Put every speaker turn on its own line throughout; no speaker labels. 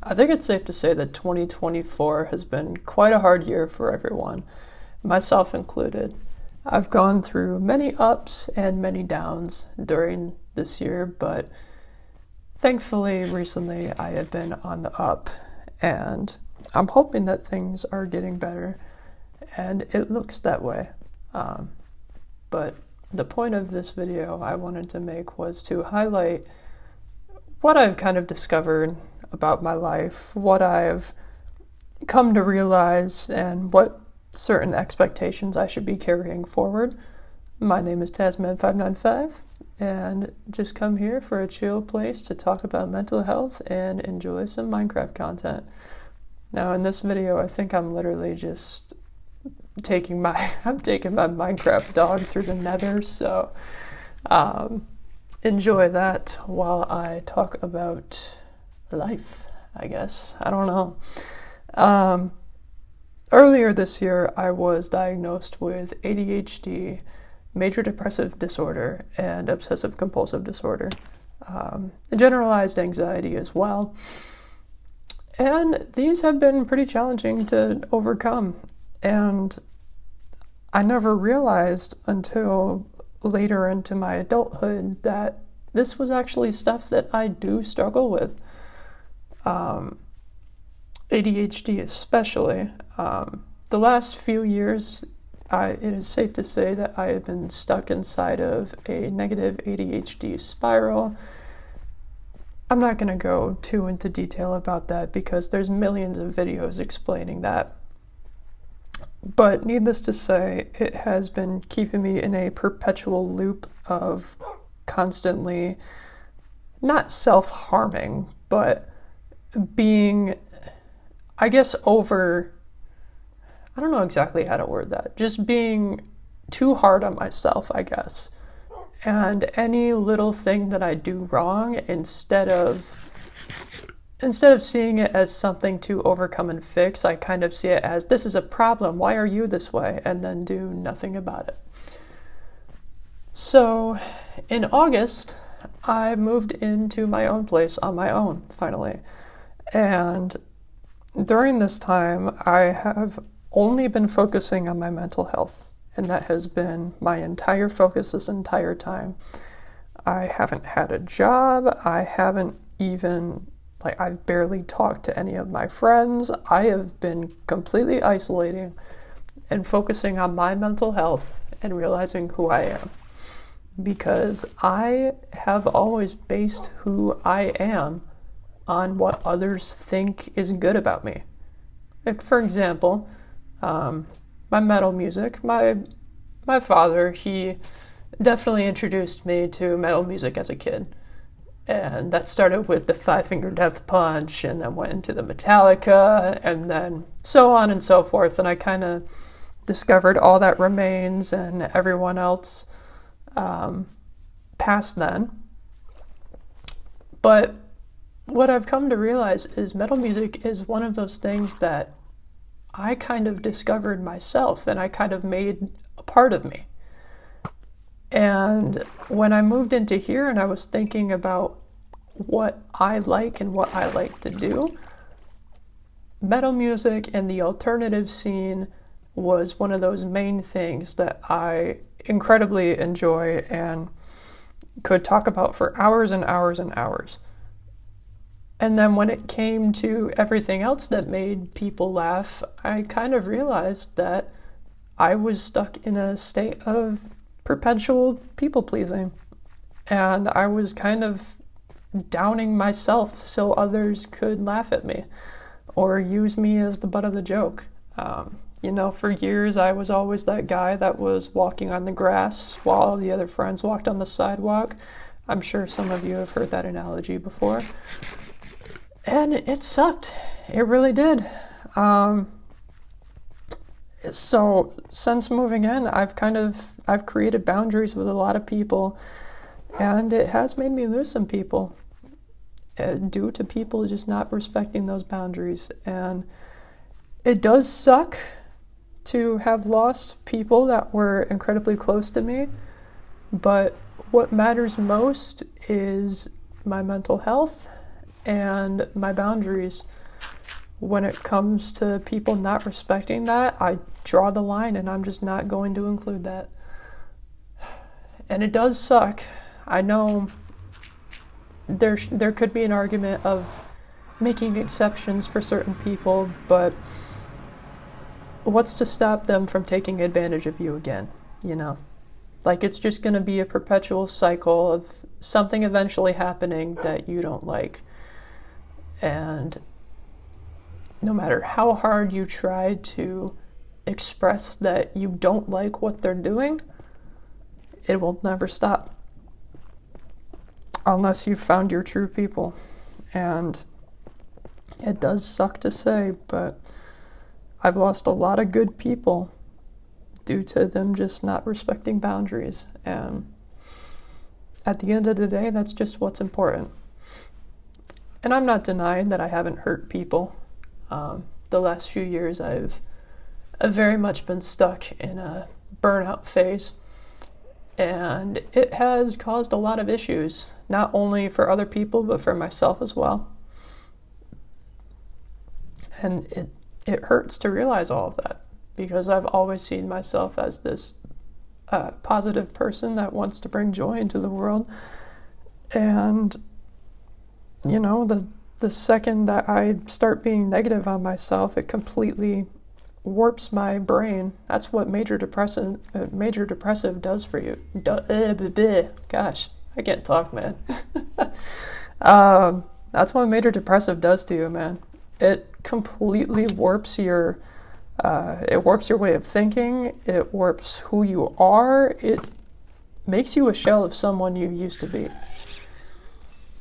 I think it's safe to say that 2024 has been quite a hard year for everyone, myself included. I've gone through many ups and many downs during this year, but thankfully recently I have been on the up, and I'm hoping that things are getting better, and it looks that way. But the point of this video I wanted to make was to highlight what I've kind of discovered about my life, what I've come to realize, and what certain expectations I should be carrying forward. My name is Tasman595, and just come here for a chill place to talk about mental health and enjoy some Minecraft content. Now, in this video, I think I'm literally just taking my Minecraft dog through the nether, so enjoy that while I talk about life, I guess. I don't know. Earlier this year, I was diagnosed with ADHD, major depressive disorder, and obsessive compulsive disorder, generalized anxiety as well. And these have been pretty challenging to overcome. And I never realized until later into my adulthood that this was actually stuff that I do struggle with. ADHD especially. The last few years, it is safe to say that I have been stuck inside of a negative ADHD spiral. I'm not going to go too into detail about that because there's millions of videos explaining that. But needless to say, it has been keeping me in a perpetual loop of constantly, not self-harming, but being, I guess, I don't know exactly how to word that, just being too hard on myself, I guess. And any little thing that I do wrong, instead of seeing it as something to overcome and fix, I kind of see it as, this is a problem, why are you this way? And then do nothing about it. So in August, I moved into my own place on my own, finally. And during this time, I have only been focusing on my mental health, and that has been my entire focus this entire time. I haven't had a job. I haven't even, I've barely talked to any of my friends. I have been completely isolating and focusing on my mental health and realizing who I am. Because I have always based who I am on what others think is good about me. Like, for example, my metal music, my father, he definitely introduced me to metal music as a kid. And that started with the Five Finger Death Punch, and then went into the Metallica, and then so on and so forth. And I kind of discovered All That Remains and everyone else past then. But what I've come to realize is metal music is one of those things that I kind of discovered myself, and I kind of made a part of me. And when I moved into here and I was thinking about what I like and what I like to do, metal music and the alternative scene was one of those main things that I incredibly enjoy and could talk about for hours and hours and hours. And then when it came to everything else that made people laugh, I kind of realized that I was stuck in a state of perpetual people-pleasing. And I was kind of downing myself so others could laugh at me or use me as the butt of the joke. For years I was always that guy that was walking on the grass while the other friends walked on the sidewalk. I'm sure some of you have heard that analogy before. And it sucked. It really did. So since moving in, I've created boundaries with a lot of people, and it has made me lose some people due to people just not respecting those boundaries. And it does suck to have lost people that were incredibly close to me, but what matters most is my mental health and my boundaries. When it comes to people not respecting that, I draw the line and I'm just not going to include that. And it does suck. I know there could be an argument of making exceptions for certain people, but what's to stop them from taking advantage of you again, you know? Like, it's just going to be a perpetual cycle of something eventually happening that you don't like. And no matter how hard you try to express that you don't like what they're doing, it will never stop. Unless you've found your true people. And it does suck to say, but I've lost a lot of good people due to them just not respecting boundaries. And at the end of the day, that's just what's important. And I'm not denying that I haven't hurt people. The last few years, I've very much been stuck in a burnout phase. And it has caused a lot of issues, not only for other people, but for myself as well. And it hurts to realize all of that, because I've always seen myself as this positive person that wants to bring joy into the world. And, you know, the second that I start being negative on myself, it completely warps my brain. That's what major depressive does for you. Gosh, I can't talk, man. That's what major depressive does to you, man. It completely warps your way of thinking. It warps who you are. It makes you a shell of someone you used to be.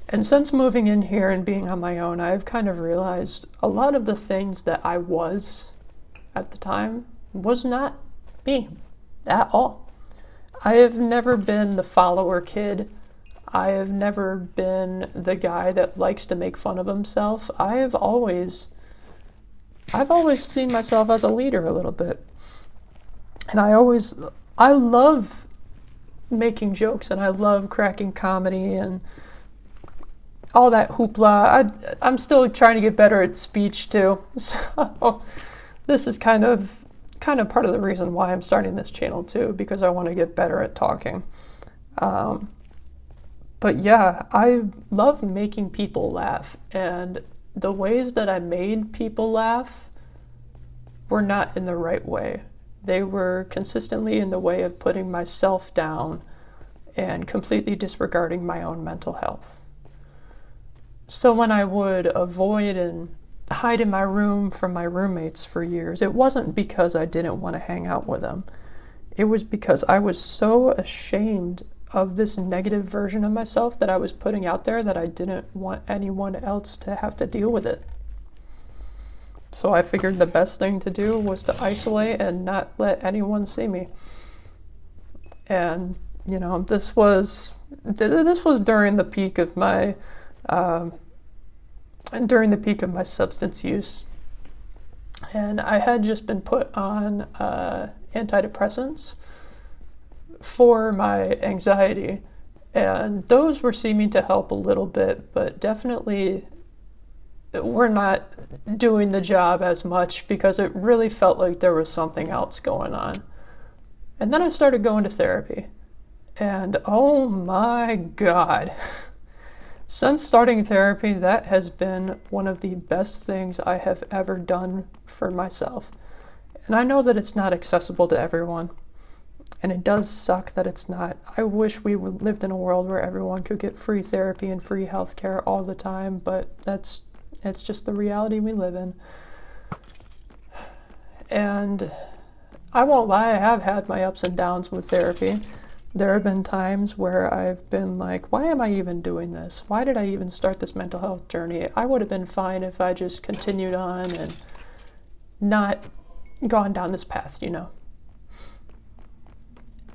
And since moving in here and being on my own, I've kind of realized a lot of the things that I was at the time was not me at all. I have never been the follower kid. I have never been the guy that likes to make fun of himself. I've always seen myself as a leader a little bit. And I love making jokes, and I love cracking comedy and all that hoopla. I'm still trying to get better at speech too. So this is kind of part of the reason why I'm starting this channel too, because I want to get better at talking. But yeah, I love making people laugh, and the ways that I made people laugh were not in the right way. They were consistently in the way of putting myself down and completely disregarding my own mental health. So when I would avoid and hide in my room from my roommates for years, it wasn't because I didn't want to hang out with them. It was because I was so ashamed of this negative version of myself that I was putting out there that I didn't want anyone else to have to deal with it. So I figured the best thing to do was to isolate and not let anyone see me. And, you know, this was during the peak of my substance use. And I had just been put on antidepressants for my anxiety, and those were seeming to help a little bit, but definitely were not doing the job as much, because it really felt like there was something else going on. And then I started going to therapy, and oh my God. Since starting therapy, that has been one of the best things I have ever done for myself. And I know that it's not accessible to everyone. And it does suck that it's not. I wish we lived in a world where everyone could get free therapy and free healthcare all the time, but it's just the reality we live in. And I won't lie, I have had my ups and downs with therapy. There have been times where I've been like, why am I even doing this? Why did I even start this mental health journey? I would have been fine if I just continued on and not gone down this path, you know?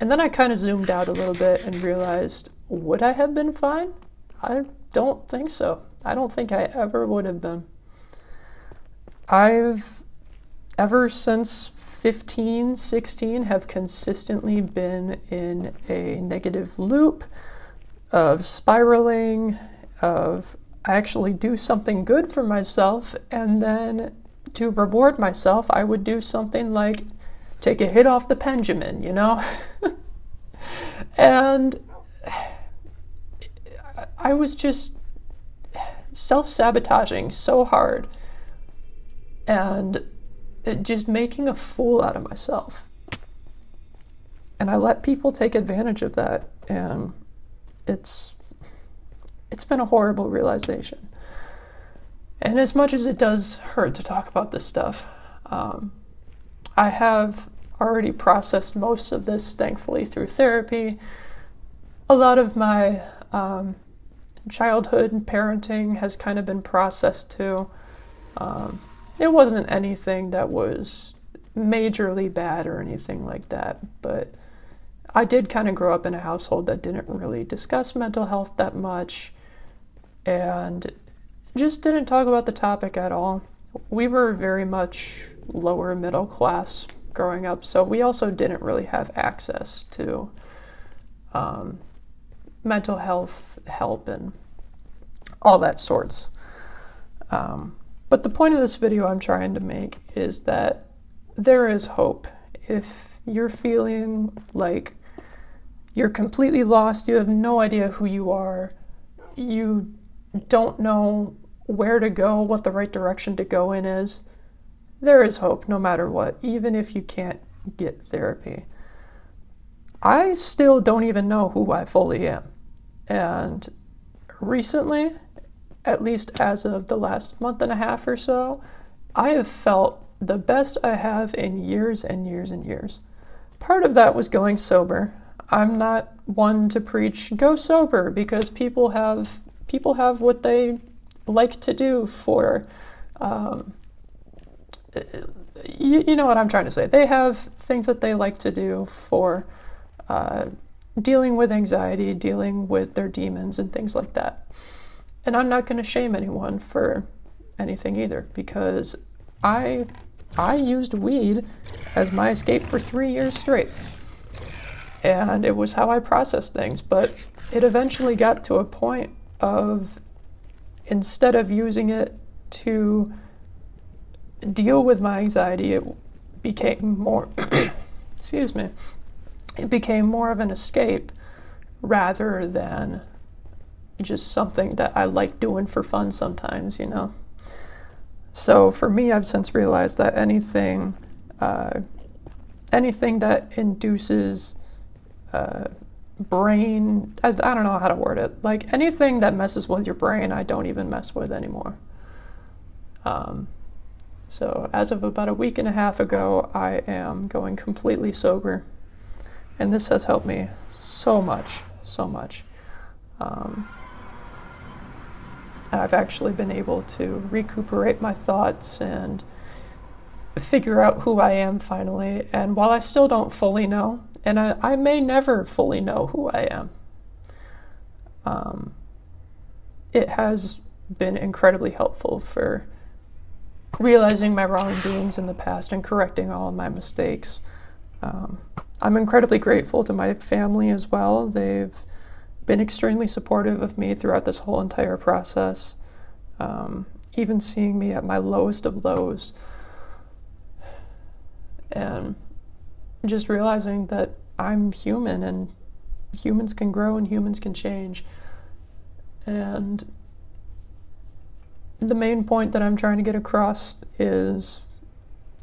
And then I kind of zoomed out a little bit and realized, would I have been fine? I don't think so. I don't think I ever would have been. I've, ever since 15, 16, have consistently been in a negative loop of spiraling, of I actually do something good for myself, and then to reward myself, I would do something like take a hit off the Benjamin, you know? And I was just self-sabotaging so hard and just making a fool out of myself. And I let people take advantage of that, and it's been a horrible realization. And as much as it does hurt to talk about this stuff, I have already processed most of this, thankfully, through therapy. A lot of my childhood and parenting has kind of been processed too. It wasn't anything that was majorly bad or anything like that, but I did kind of grow up in a household that didn't really discuss mental health that much and just didn't talk about the topic at all. We were very much lower middle class growing up, so we also didn't really have access to mental health help and all that sorts. But the point of this video I'm trying to make is that there is hope. If you're feeling like you're completely lost, you have no idea who you are, you don't know where to go, what the right direction to go in is, there is hope no matter what, even if you can't get therapy. I still don't even know who I fully am. And recently, at least as of the last month and a half or so, I have felt the best I have in years and years and years. Part of that was going sober. I'm not one to preach go sober because people have what they like to do for you know what I'm trying to say. They have things that they like to do for dealing with anxiety, dealing with their demons and things like that. And I'm not going to shame anyone for anything either, because I used weed as my escape for 3 years straight. And it was how I processed things. But it eventually got to a point of, instead of using it to deal with my anxiety, it became more, excuse me, it became more of an escape rather than just something that I like doing for fun sometimes, you know. So for me, I've since realized that anything that induces brain, I don't know how to word it, like anything that messes with your brain, I don't even mess with anymore. So as of about a week and a half ago, I am going completely sober, and this has helped me so much. I've actually been able to recuperate my thoughts and figure out who I am finally. And while I still don't fully know, and I may never fully know who I am, it has been incredibly helpful for realizing my wrongdoings in the past and correcting all of my mistakes. I'm incredibly grateful to my family as well. They've been extremely supportive of me throughout this whole entire process, even seeing me at my lowest of lows, and just realizing that I'm human and humans can grow and humans can change. And the main point that I'm trying to get across is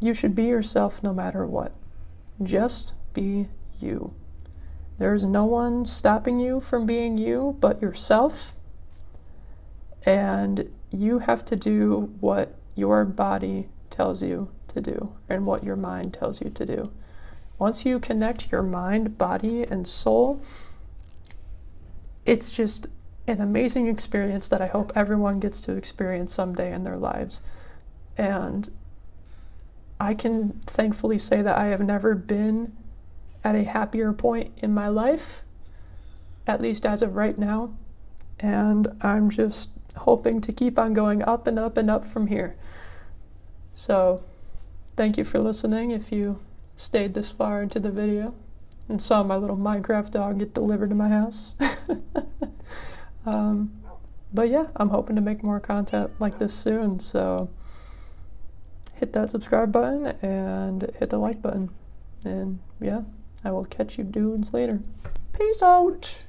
you should be yourself no matter what. Just be you. There's no one stopping you from being you but yourself, and you have to do what your body tells you to do and what your mind tells you to do. Once you connect your mind, body, and soul, it's just an amazing experience that I hope everyone gets to experience someday in their lives. And I can thankfully say that I have never been at a happier point in my life, at least as of right now. And I'm just hoping to keep on going up and up and up from here. So thank you for listening if you stayed this far into the video and saw my little Minecraft dog get delivered to my house. But yeah, I'm hoping to make more content like this soon, so hit that subscribe button and hit the like button. And yeah, I will catch you dudes later. Peace out!